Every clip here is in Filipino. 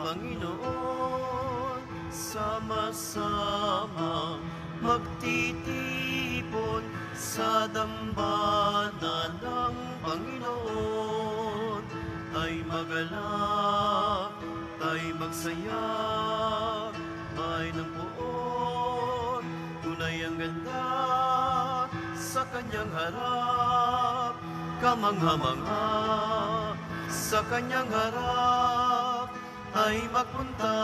Panginoon, sama-sama magtitipon sa dambana ng Panginoon. Ay magalak, ay magsaya, ay ng poon, tunay ang ganda sa kanyang harap, kamangha-mangha sa kanyang harap, ay magpunta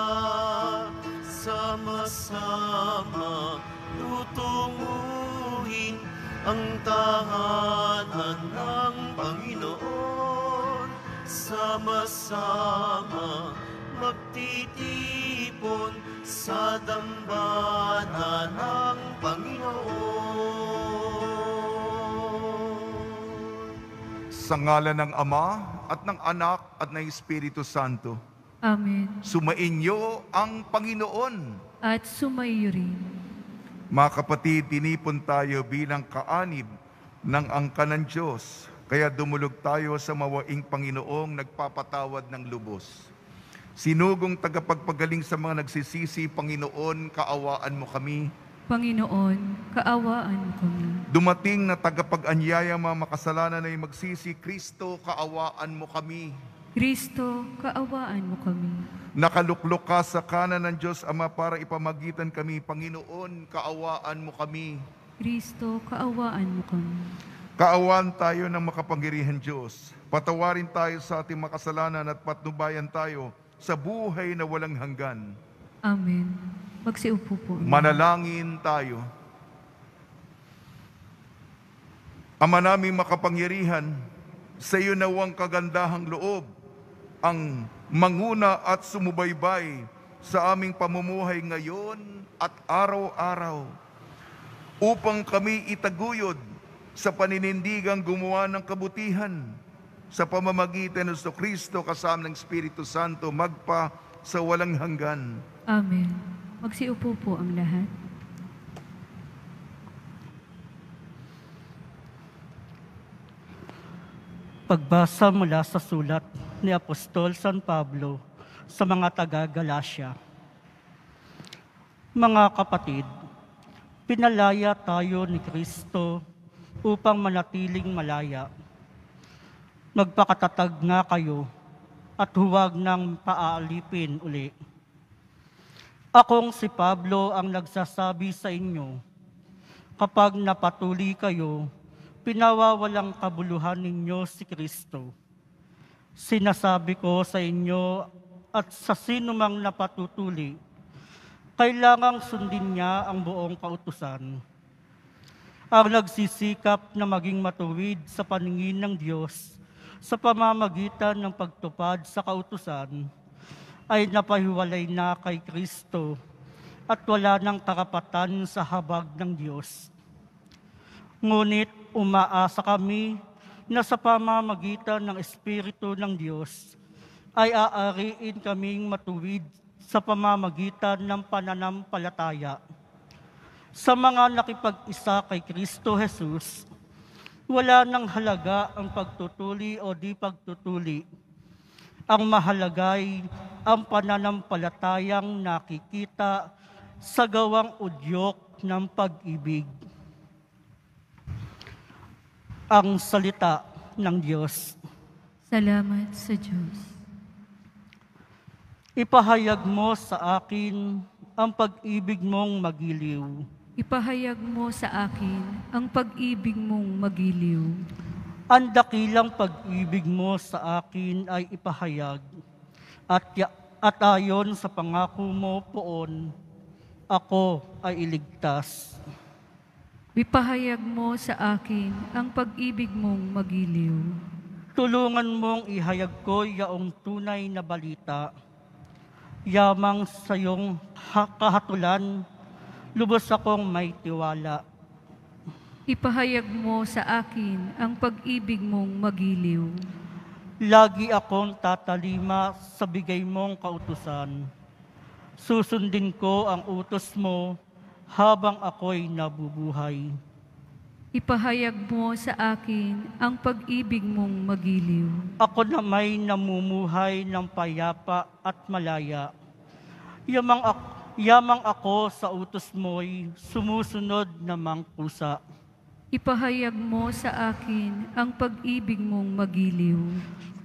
sama-sama tutunguhin ang tahanan ng Panginoon. Sama-sama magtitipon sa dambana ng Panginoon. Sa ngalan ng Ama at ng Anak at ng Espiritu Santo. Amen. Sumainyo ang Panginoon. At sumaiyo rin. Mga kapatid, tinipon tayo bilang kaanib ng angka ng Diyos. Kaya dumulog tayo sa mawaing Panginoong nagpapatawad ng lubos. Sinugong tagapagpagaling sa mga nagsisisi, Panginoon, kaawaan mo kami. Panginoon, kaawaan mo kami. Dumating na tagapag-anyaya mga makasalanan ay magsisi, Kristo, kaawaan mo kami. Kristo, kaawaan mo kami. Nakaluklok ka sa kanan ng Diyos Ama para ipamagitan kami, Panginoon, kaawaan mo kami. Kristo, kaawaan mo kami. Kaawaan tayo ng makapangyarihan Diyos. Patawarin tayo sa ating makasalanan at patnubayan tayo sa buhay na walang hanggan. Amen. Magsiupo po. Manalangin tayo. Ama naming makapangyarihan, sa iyo nawang kagandahang loob ang manguna at sumubaybay sa aming pamumuhay ngayon at araw-araw upang kami itaguyod sa paninindigang gumawa ng kabutihan sa pamamagitan ng Kristo kasama ng Espiritu Santo magpa sa walang hanggan. Amen. Magsiupo po ang lahat. Pagbasa mula sa sulat ni Apostol San Pablo sa mga taga-Galacia. Mga kapatid, pinalaya tayo ni Kristo upang manatiling malaya. Magpakatatag nga kayo at huwag nang paaalipin uli. Akong si Pablo ang nagsasabi sa inyo, kapag napatuli kayo, pinawawalang kabuluhan ninyo si Kristo. Sinasabi ko sa inyo at sa sinumang napatutuli, kailangang sundin niya ang buong kautusan. Ang nagsisikap na maging matuwid sa paningin ng Diyos sa pamamagitan ng pagtupad sa kautusan ay napahiwalay na kay Kristo at wala ng karapatan sa habag ng Diyos. Ngunit umaasa kami na sa pamamagitan ng Espiritu ng Diyos ay aariin kaming matuwid sa pamamagitan ng pananampalataya. Sa mga nakipag-isa kay Kristo Jesus, wala nang halaga ang pagtutuli o di pagtutuli. Ang mahalagay ang pananampalatayang nakikita sa gawang udyok ng pag-ibig. Ang salita ng Diyos. Salamat sa Diyos. Ipahayag mo sa akin ang pag-ibig mong magiliw. Ipahayag mo sa akin ang pag-ibig mong magiliw. Ang dakilang pag-ibig mo sa akin ay ipahayag, at ayon sa pangako mo poon, ako ay iligtas. Ipahayag mo sa akin ang pag-ibig mong magiliw. Tulungan mong ihayag ko yaong tunay na balita. Yamang sa iyong kahatulan, lubos akong may tiwala. Ipahayag mo sa akin ang pag-ibig mong magiliw. Lagi akong tatalima sa bigay mong kautusan. Susundin ko ang utos mo habang ako'y nabubuhay. Ipahayag mo sa akin ang pag-ibig mong magiliw. Ako na may namumuhay ng payapa at malaya. Yamang ako sa utos mo'y sumusunod na mangkusa. Ipahayag mo sa akin ang pag-ibig mong magiliw.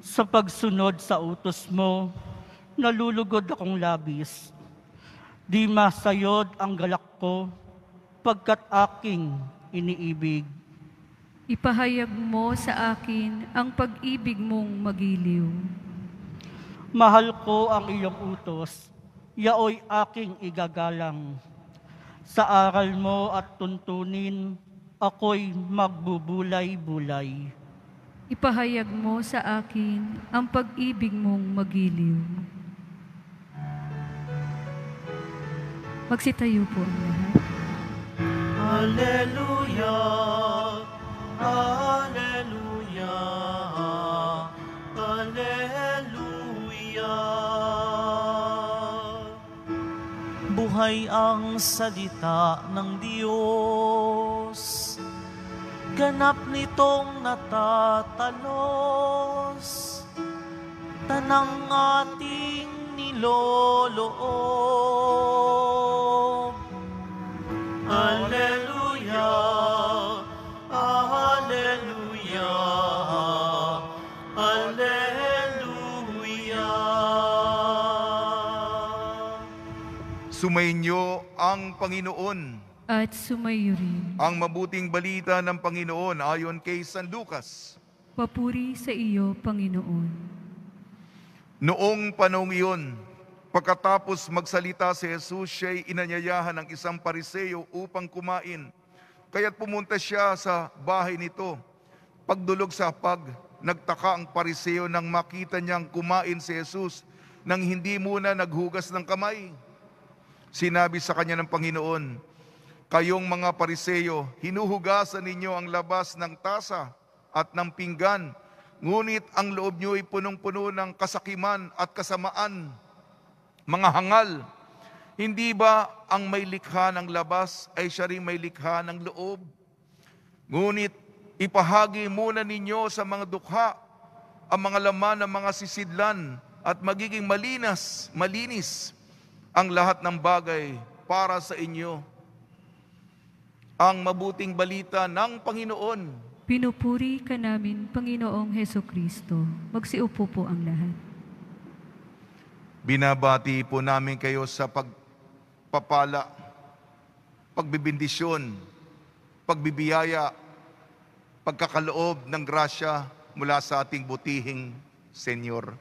Sa pagsunod sa utos mo, nalulugod akong labis. Di masayod ang galak ko, pagkat aking iniibig. Ipahayag mo sa akin ang pag-ibig mong magiliw. Mahal ko ang iyong utos, yaoy aking igagalang. Sa aral mo at tuntunin, ako'y magbubulay-bulay. Ipahayag mo sa akin ang pag-ibig mong magiliw. Magsitayo po ang lahat. Hallelujah, Hallelujah, Hallelujah. Buhay ang salita ng Diyos, ganap nitong natatalos, tanang ating niloloob. Hallelujah, Hallelujah, Hallelujah. Sumainyo ang Panginoon. At sumayo rin. Ang mabuting balita ng Panginoon ayon kay San Lucas. Papuri sa iyo, Panginoon. Noong panahong iyon, pagkatapos magsalita si Jesus, siya'y inanyayahan ng isang Pariseo upang kumain. Kaya't pumunta siya sa bahay nito. Pagdulog sa hapag, nagtaka ang Pariseo nang makita niyang kumain si Jesus nang hindi muna naghugas ng kamay. Sinabi sa kanya ng Panginoon, "Kayong mga Pariseo, hinuhugasan ninyo ang labas ng tasa at ng pinggan, ngunit ang loob niyo ay punong-puno ng kasakiman at kasamaan. Mga hangal, hindi ba ang may likha ng labas ay siya rin may likha ng loob? Ngunit ipahagi muna ninyo sa mga dukha ang mga laman ng mga sisidlan at magiging malinis ang lahat ng bagay para sa inyo." Ang mabuting balita ng Panginoon. Pinupuri ka namin, Panginoong Hesukristo. Magsiupo po ang lahat. Binabati po namin kayo sa pagpapala, pagbibindisyon, pagbibiyaya, pagkakaloob ng grasya mula sa ating butihing Senyor.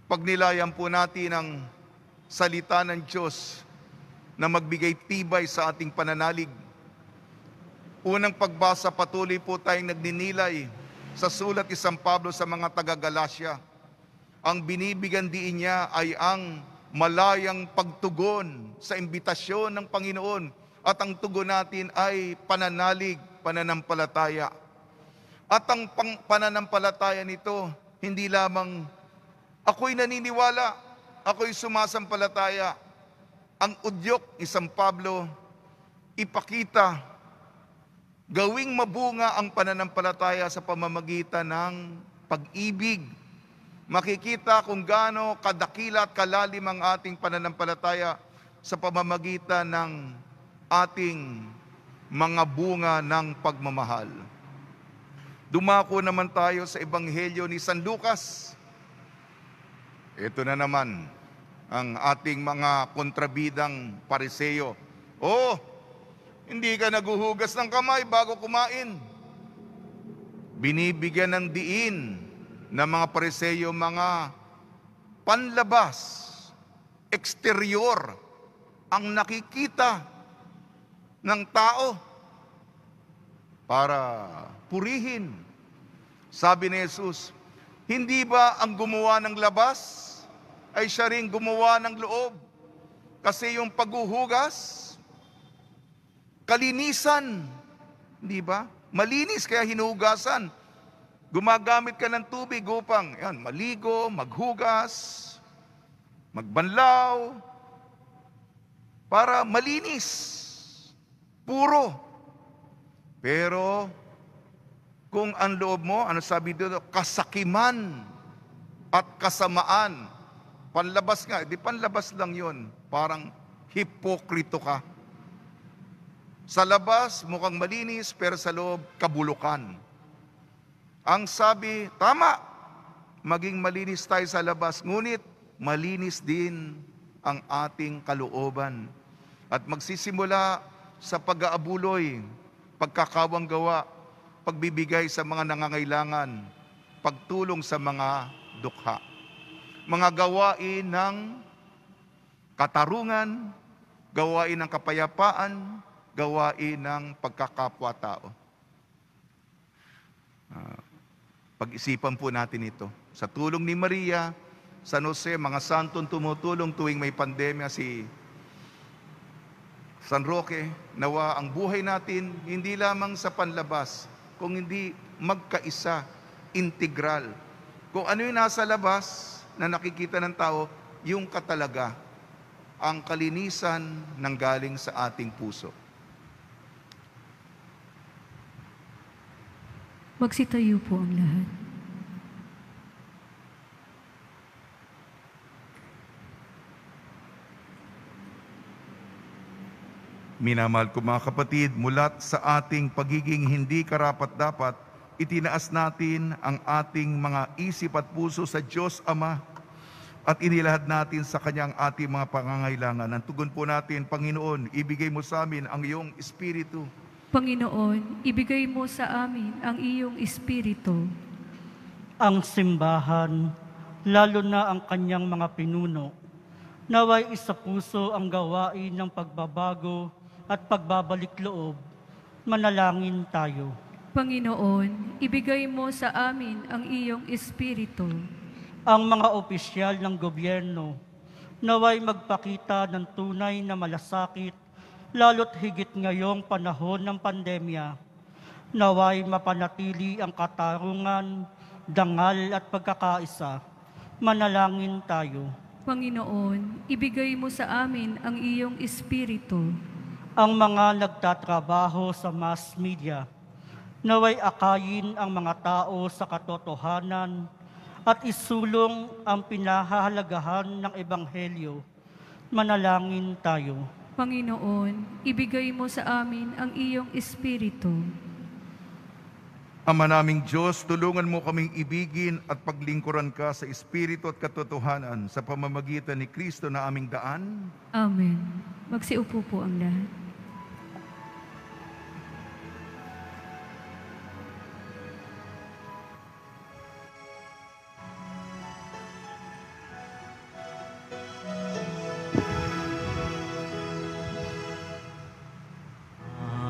Pagnilayan po natin ang salita ng Diyos na magbigay tibay sa ating pananalig. Unang pagbasa, patuloy po tayong nagninilay sa sulat ni San Pablo sa mga taga-Galacia. Ang binibigyan diin niya ay ang malayang pagtugon sa imbitasyon ng Panginoon. At ang tugon natin ay pananalig, pananampalataya. At ang pananampalataya nito, hindi lamang ako'y naniniwala, ako'y sumasampalataya. Ang udyok ni San Pablo, ipakita, gawing mabunga ang pananampalataya sa pamamagitan ng pag-ibig. Makikita kung gaano kadakila at kalalim ang ating pananampalataya sa pamamagitan ng ating mga bunga ng pagmamahal. Dumako naman tayo sa Ebanghelyo ni San Lucas. Ito na naman ang ating mga kontrabidang Pariseo. Hindi ka naguhugas ng kamay bago kumain. Binibigyan ng diin ng mga Pariseo mga panlabas, eksterior, ang nakikita ng tao para purihin. Sabi ni Jesus, hindi ba ang gumawa ng labas ay siya rin gumawa ng loob? Kasi yung paghuhugas, kalinisan, di ba? Malinis kaya hinuhugasan. Gumagamit ka ng tubig upang maligo, maghugas, magbanlaw, para malinis, puro. Pero kung ang loob mo, ano sabi dito, kasakiman at kasamaan, panlabas nga, di panlabas lang yun, parang hipokrito ka. Sa labas, mukhang malinis, pero sa loob, kabulukan. Ang sabi, tama, maging malinis tayo sa labas, ngunit malinis din ang ating kalooban. At magsisimula sa pag-aabuloy, pagkakawang gawa, pagbibigay sa mga nangangailangan, pagtulong sa mga dukha. Mga gawain ng katarungan, gawain ng kapayapaan, gawain ng pagkakapwa-tao. Pag-isipan po natin ito. Sa tulong ni Maria, San Jose, mga santong tumutulong tuwing may pandemya, si San Roque, nawa ang buhay natin hindi lamang sa panlabas, kung hindi magkaisa, integral. Kung ano yung nasa labas na nakikita ng tao, yung katalaga, ang kalinisan ng galing sa ating puso. Magsitayo po ang lahat. Minamahal ko mga kapatid, mulat sa ating pagiging hindi karapat-dapat, itinaas natin ang ating mga isip at puso sa Diyos Ama at inilahad natin sa Kanyang ating mga pangangailangan. Ang tugon po natin, Panginoon, ibigay mo sa amin ang iyong Espiritu. Panginoon, ibigay mo sa amin ang iyong Espiritu. Ang simbahan, lalo na ang kanyang mga pinuno, naway isa puso ang gawain ng pagbabago at pagbabalik loob. Manalangin tayo. Panginoon, ibigay mo sa amin ang iyong Espiritu. Ang mga opisyal ng gobyerno, naway magpakita ng tunay na malasakit, lalo't higit ngayong panahon ng pandemya. Naway mapanatili ang katarungan, dangal at pagkakaisa. Manalangin tayo. Panginoon, ibigay mo sa amin ang iyong Espiritu. Ang mga nagtatrabaho sa mass media, naway akayin ang mga tao sa katotohanan at isulong ang pinahahalagahan ng Ebanghelyo. Manalangin tayo. Panginoon, ibigay mo sa amin ang iyong Espiritu. Ama naming Diyos, tulungan mo kaming ibigin at paglingkuran ka sa Espiritu at katotohanan sa pamamagitan ni Kristo na aming daan. Amen. Magsiupo po ang lahat.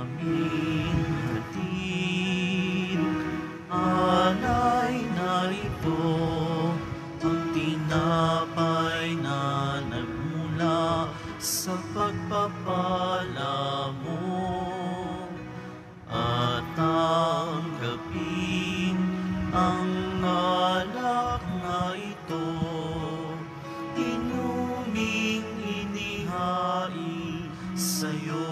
Aming hatid, alay na ito, ang tinapay na nagmula sa pagpapala mo. At tanggapin ang alak na ito, inuming inihain sa'yo.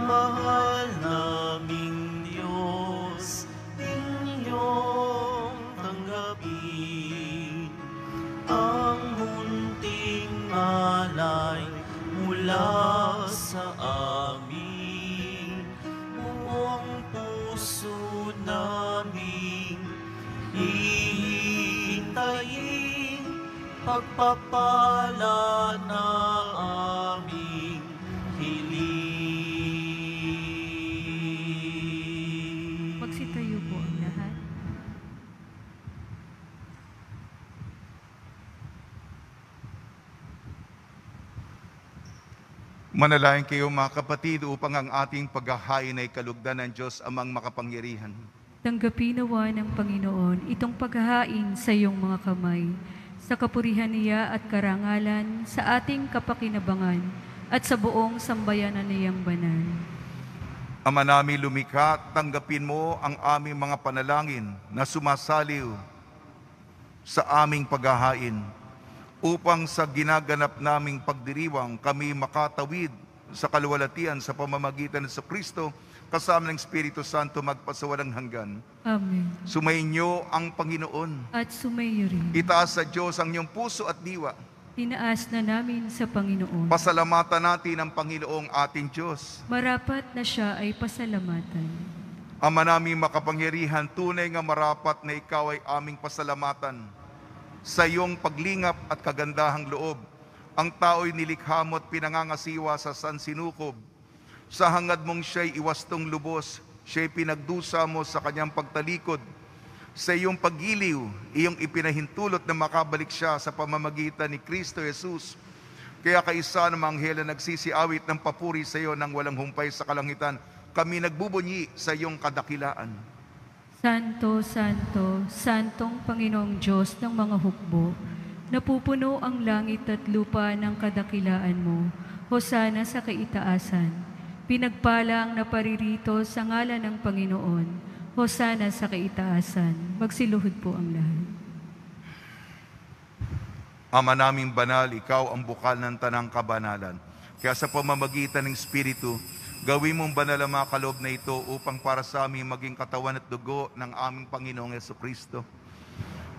Mahal naming Diyos, inyong tanggapin ang munting alay mula sa amin. Buong puso namin hihintayin pagpapala na aming hiling. Magsitayo po ang lahat. Manalangin kayo mga kapatid upang ang ating paghahain ay kalugdan ng Diyos amang makapangyarihan. Tanggapin nawa ng Panginoon itong paghahain sa iyong mga kamay, sa kapurihan niya at karangalan, sa ating kapakinabangan, at sa buong sambayanan niyang banal. Ama namin lumikha, tanggapin mo ang aming mga panalangin na sumasaliw sa aming paghahain, upang sa ginaganap naming pagdiriwang kami makatawid sa kaluwalhatian sa pamamagitan ng Kristo kasama ng Espiritu Santo magpasawalang hanggan. Amen. Sumainyo ang Panginoon. At sumayo rin. Itaas sa Diyos ang iyong puso at diwa. Tinaas na namin sa Panginoon. Pasalamatan natin ang Panginoong ating Diyos. Marapat na siya ay pasalamatan. Ama naming makapangyarihan, tunay nga marapat na ikaw ay aming pasalamatan. Sa iyong paglingap at kagandahang loob, ang tao'y nilikha mo at pinangangasiwa sa sansinukob. Sa hangad mong siya'y iwastong lubos, siya'y pinagdusa mo sa kanyang pagtalikod. Sa iyong paggiliw, iyong ipinahintulot na makabalik siya sa pamamagitan ni Kristo Jesus. Kaya kaisa ng mga anghel na nagsisiawit ng papuri sa iyo nang walang humpay sa kalangitan, kami nagbubunyi sa iyong kadakilaan. Santo, Santo, Santong Panginoong Diyos ng mga hukbo, napupuno ang langit at lupa ng kadakilaan mo. Hosana sa kaitaasan. Pinagpalang na paririto sa ngalan ng Panginoon. Hosana sa kaitaasan. Magsiluhod po ang lahat. Ama naming banal, ikaw ang bukal ng tanang kabanalan. Kaya sa pamamagitan ng Espiritu, gawin mong banal ang mga kaloob na ito upang para sa amin maging katawan at dugo ng aming Panginoong Jesucristo.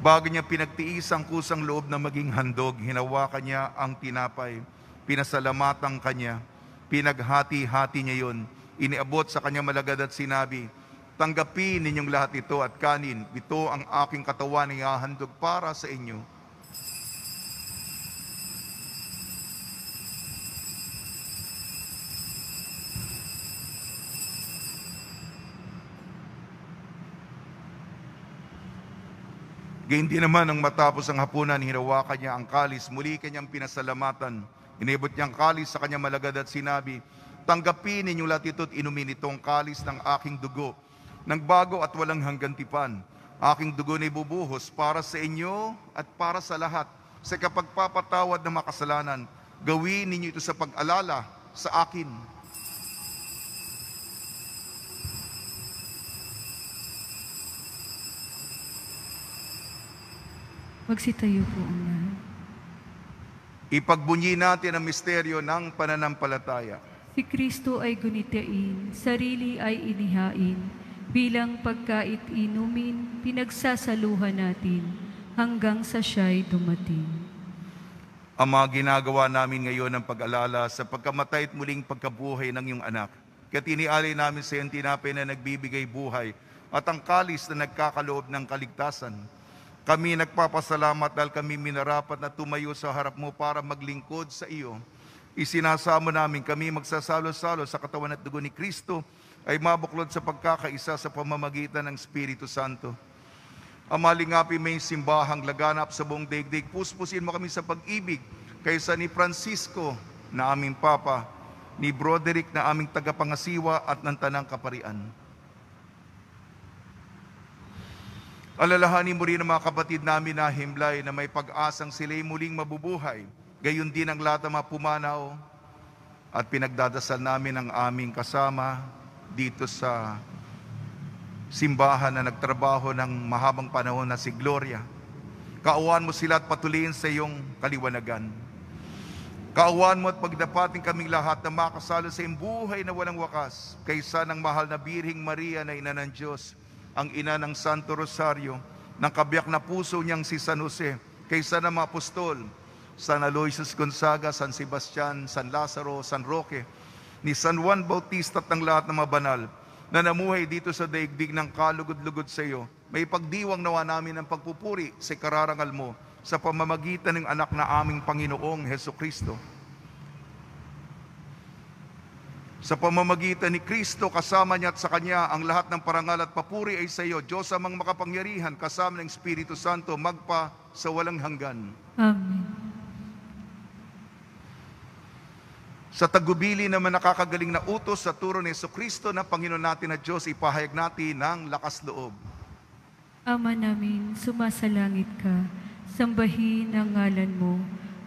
Bago niya pinagtiis ang kusang loob na maging handog, hinawakan niya ang tinapay, pinasalamatan kanya, pinaghati-hati niya yun, iniabot sa kanya malagad at sinabi, tanggapin ninyong lahat ito at kanin, ito ang aking katawan na ihahandog para sa inyo. Gayun din naman nang matapos ang hapunan, hinawakan niya ang kalis, muli kanyang pinasalamatan. Inibot niyang kalis sa kanyang malagad at sinabi, tanggapin ninyong lahat ito at inumin itong kalis ng aking dugo, ng bago at walang hanggang tipan. Aking dugo na ibubuhos para sa inyo at para sa lahat. Sa kapagpapatawad ng makasalanan, gawin ninyo ito sa pag-alala sa akin. Magsitayo po ang lahat. Ipagbunyi natin ang misteryo ng pananampalataya. Si Kristo ay gunitain, sarili ay inihain, bilang pagkait inumin, pinagsasaluhan natin, hanggang sa siya'y dumating. Ama, ginagawa namin ngayon ang pag-alala sa pagkamatay at muling pagkabuhay ng iyong anak. Kaya tinialay namin sa iyong tinapay na nagbibigay buhay at ang kalis na nagkakaloob ng kaligtasan. Kami nagpapasalamat dahil kami minarapat na tumayo sa harap mo para maglingkod sa iyo. Isinasamo namin kami magsasalo-salo sa katawan at dugo ni Kristo ay mabuklod sa pagkakaisa sa pamamagitan ng Espiritu Santo. Ama, lingapin may simbahang laganap sa buong daigdig. Puspusin mo kami sa pag-ibig kaysa ni Francisco na aming Papa, ni Broderick na aming tagapangasiwa at ng Tanang Kaparian. Alalahanin mo rin ang mga kapatid namin na himlay na may pag-asang sila'y muling mabubuhay. Gayon din ang lahat ng mga pumanaw at pinagdadasal namin ang aming kasama dito sa simbahan na nagtrabaho ng mahabang panahon na si Gloria. Kaawaan mo sila at patuloyin sa iyong kaliwanagan. Kaawaan mo at pagdapating kaming lahat na makasalo sa iyong buhay na walang wakas kaysa ng mahal na Birhing Maria na ina ng Diyos, ang ina ng Santo Rosario, ng kabiyak na puso niyang si San Jose, kaysa ng mga apostol, San Aloysius Gonzaga, San Sebastian, San Lazaro, San Roque, ni San Juan Bautista at ng lahat ng mga banal na namuhay dito sa daigdig ng kalugod-lugod sa iyo. May pagdiwang nawa namin ng pagpupuri sa kararangal mo sa pamamagitan ng anak na aming Panginoong Hesukristo. Sa pamamagitan ni Kristo, kasama niya at sa Kanya, ang lahat ng parangal at papuri ay sa iyo, Diyos amang makapangyarihan, kasama ng Espiritu Santo, magpa sa walang hanggan. Amen. Sa tagubili naman nakakagaling na utos sa turo ni Jesucristo na Panginoon natin na Diyos, ipahayag natin ng lakas loob. Ama namin, sumasalangit ka, sambahin ang ngalan mo,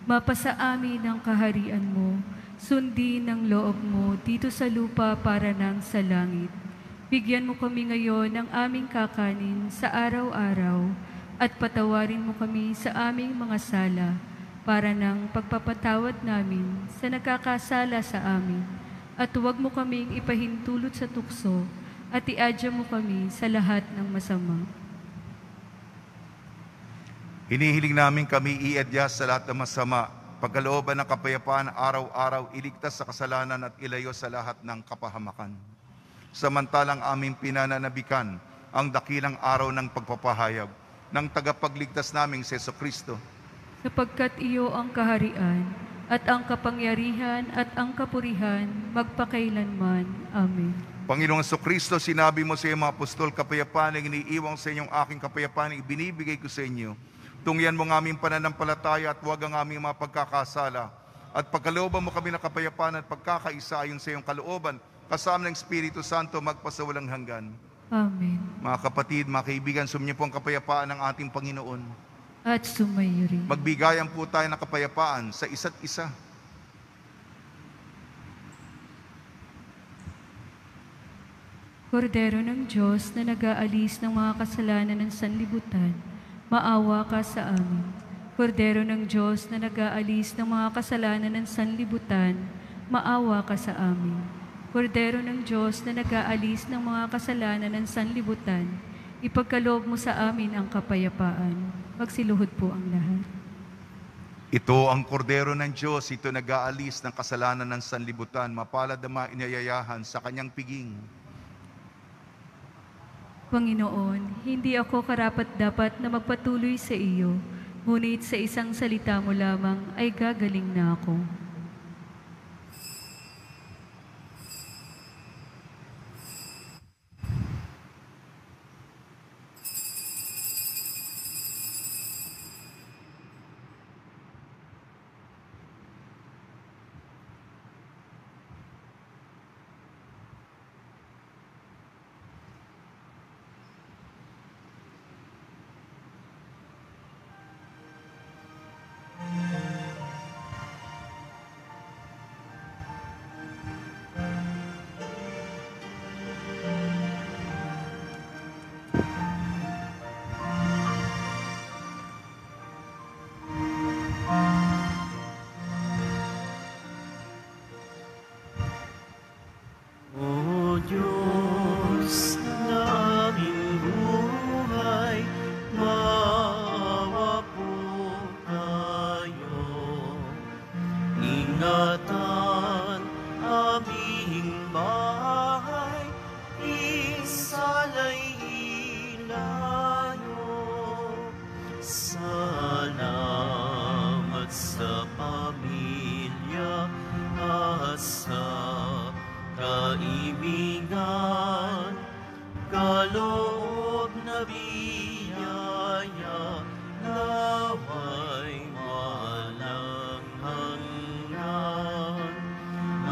mapasa amin ang kaharian mo, sundin ang loob mo dito sa lupa para nang sa langit. Bigyan mo kami ngayon ng aming kakanin sa araw-araw at patawarin mo kami sa aming mga sala para ng pagpapatawad namin sa nagkakasala sa amin. At huwag mo kaming ipahintulot sa tukso at iadya mo kami sa lahat ng masama. Hinihiling namin kami iadya sa lahat ng masama, pagkalooban ng kapayapaan araw-araw, iligtas sa kasalanan at ilayo sa lahat ng kapahamakan. Samantalang aming pinananabikan ang dakilang araw ng pagpapahayag ng tagapagligtas naming si Jesucristo. Sapagkat iyo ang kaharian at ang kapangyarihan at ang kapurihan magpakailanman. Amen. Panginoong Jesucristo, sinabi mo sa iyong mga apostol, kapayapaan ang iniiwang sa inyong aking kapayapaan ang ibinibigay ko sa inyo. Tungyan mo ng aming pananampalataya at huwag ang aming mga pagkakasala. At pagkalooban mo kami ng kapayapaan at pagkakaisa ayon sa iyong kalooban, kasama ng Espiritu Santo magpasawalang hanggan. Amen. Mga kapatid, mga kaibigan, sumainyo po ang kapayapaan ng ating Panginoon. At sumayo rin. Magbigayan po tayo ng kapayapaan sa isa't isa. Kordero ng Diyos na nag-aalis ng mga kasalanan ng sanlibutan, maawa ka sa amin. Kordero ng Diyos na nag-aalis ng mga kasalanan ng sanlibutan, maawa ka sa amin. Kordero ng Diyos na nag-aalis ng mga kasalanan ng sanlibutan, ipagkaloob mo sa amin ang kapayapaan. Magsiluhod po ang lahat. Ito ang kordero ng Diyos, ito nag-aalis ng kasalanan ng sanlibutan, mapalad na mainayayahan sa kanyang piging. Panginoon, hindi ako karapat-dapat na magpatuloy sa iyo, ngunit sa isang salita mo lamang ay gagaling na ako. O Diyos na aming buhay, maawa po tayo. Ingatan aming bahay, isalay ilayo. Salamat sa pamilya at sa kaibigan, kaloob na biyaya, naway walang hanggan.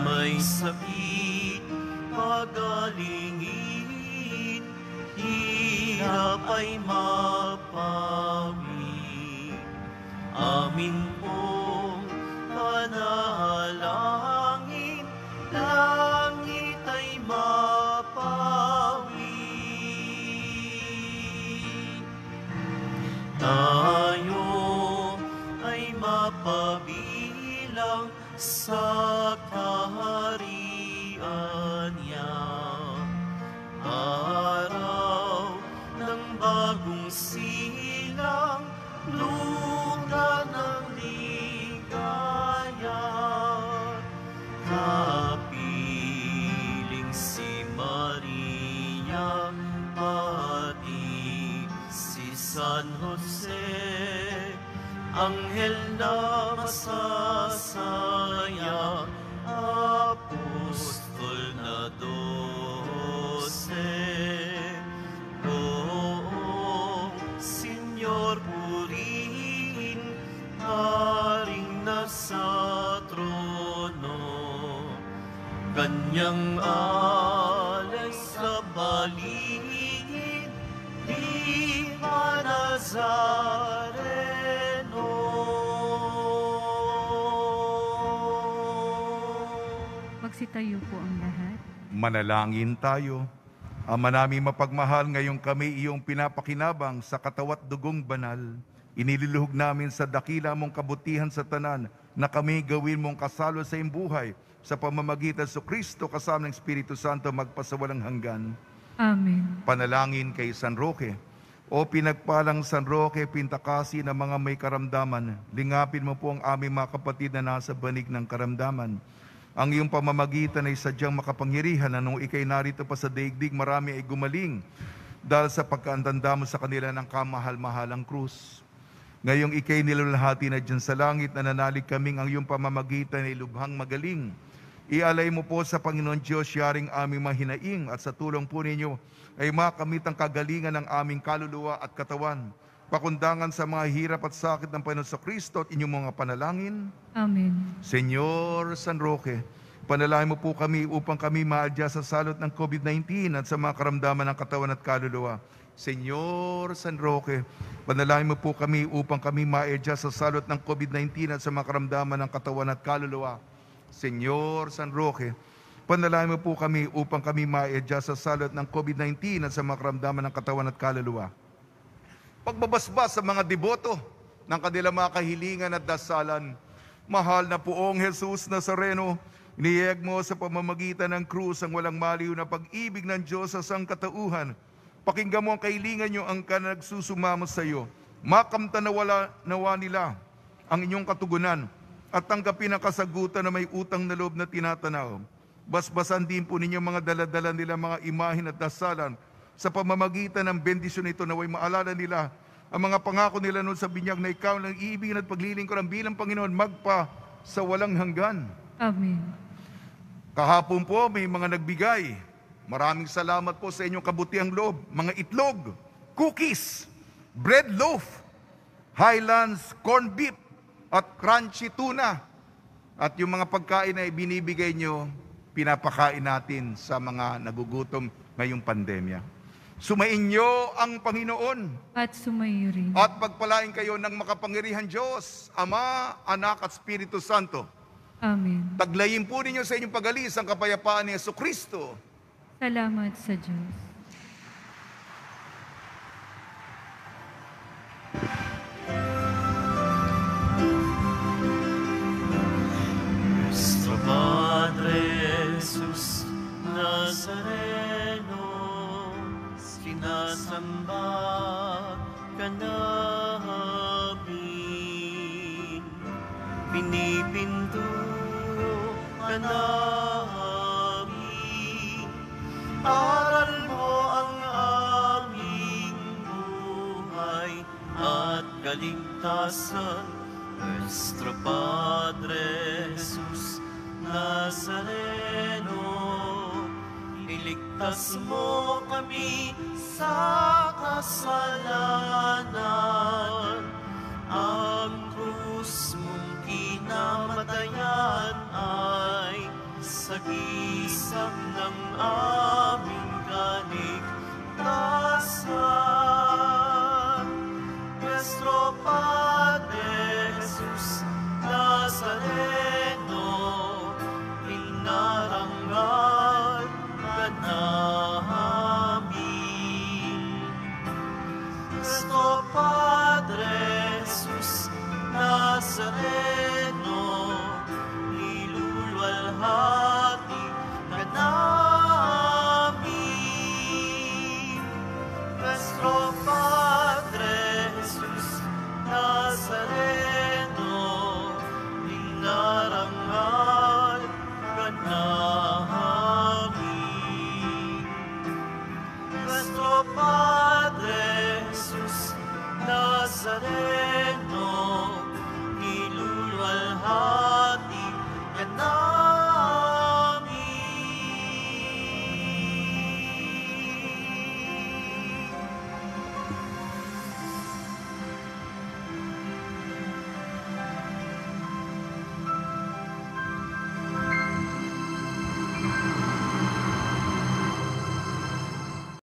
May sakit, pagalingin, hirap ay mapawi. Amin pong panalangin, langit ay mapawi. Tayo ay mapabilang sa kaharian niya. Araw ng bagong silang, lugar ng ligaya. Kapiling si Maria, pati si San Jose, anghel na masasaya, apostol na 12. Oo, Senyor, purihin, haring nasa trono, kanyang alay sa baligid, Viva Nazareno. Magsitayo po ang lahat. Manalangin tayo. Ama namin mapagmahal, ngayong kami iyong pinapakinabang sa katawat dugong banal Inililuhog namin sa dakila mong kabutihan sa tanan na kami gawin mong kasalo sa iyong buhay sa pamamagitan sa Kristo kasama ng Espiritu Santo magpasawalang hanggan. Amen. Panalangin kay San Roque. O pinagpalang San Roque, pintakasi ng mga may karamdaman, lingapin mo po ang aming mga kapatid na nasa banig ng karamdaman. Ang iyong pamamagitan ay sadyang makapangyarihan na nung ikay narito pa sa daigdig, marami ay gumaling dahil sa pagkaantanda mo sa kanila ng kamahal-mahalang krus. Ngayong ikay nilalahati na dyan sa langit, nananalig kaming ang iyong pamamagitan ay lubhang magaling. Ialay mo po sa Panginoon Diyos yaring aming mahinaing at sa tulong po ninyo ay makamit ang kagalingan ng aming kaluluwa at katawan. Pakundangan sa mga hirap at sakit ng Panginoon sa Kristo at inyong mga panalangin. Amen. Señor San Roque, panalangin mo po kami upang kami maadya sa salot ng COVID-19 at sa mga karamdaman ng katawan at kaluluwa. Señor San Roque, panalangin mo po kami upang kami maadya sa salot ng COVID-19 at sa mga karamdaman ng katawan at kaluluwa. Señor San Roque, panalangin mo po kami upang kami maadya sa salot ng COVID-19 at sa mga karamdaman ng katawan at kaluluwa. Pagbabasbas sa mga deboto ng kanilang mga kahilingan at dasalan, mahal na Poong Jesus Nazareno, iniyeg mo sa pamamagitan ng krus ang walang maliw na pag-ibig ng Diyos sa sangkatauhan. Pakinggan mo ang kahilingan nyo ang nagsusumamo sa iyo. Makamta nawa nila ang inyong katugunan at tanggapin ang kasagutan na may utang na loob na tinatanaw. Basbasan din po ninyo mga daladala nila mga imahin at dasalan sa pamamagitan ng bendisyon ito naway maalala nila ang mga pangako nila noon sa binyag na ikaw ng iibigin at paglilingkuran bilang Panginoon magpa sa walang hanggan. Amen. Kahapon po may mga nagbigay. Maraming salamat po sa inyong kabutihang loob. Mga itlog, cookies, bread loaf, Highlands corn beef, at crunchy tuna. At yung mga pagkain na ibinibigay nyo, pinapakain natin sa mga nagugutom ngayong pandemya. Sumainyo ang Panginoon. At sumayo rin. At pagpalain kayo ng makapangyarihan Diyos, Ama, Anak at Espiritu Santo. Amen. Taglayin po ninyo sa inyong pag-alis ang kapayapaan ni Jesucristo. Salamat sa Diyos. Nuestro Padre Jesus Nazareno, sinasamba ka namin, pinipinto ka namin, aral mo ang aming buhay at kaligtasan. Nuestro Padre Jesus Nazareno, iligtas mo kami sa kasalanan. Ang krus mong kinamatayan ay sagisag ng aming kaligtasan. Nuestro Padre Jesus Nazareno, inarangal ka namin. Nuestro Padre Jesus Nazareno, niluluwalhati ka namin. Nuestro Padre Jesus Nazareno, inarangal ka namin. Nuestro Padre Jesus Nazareno,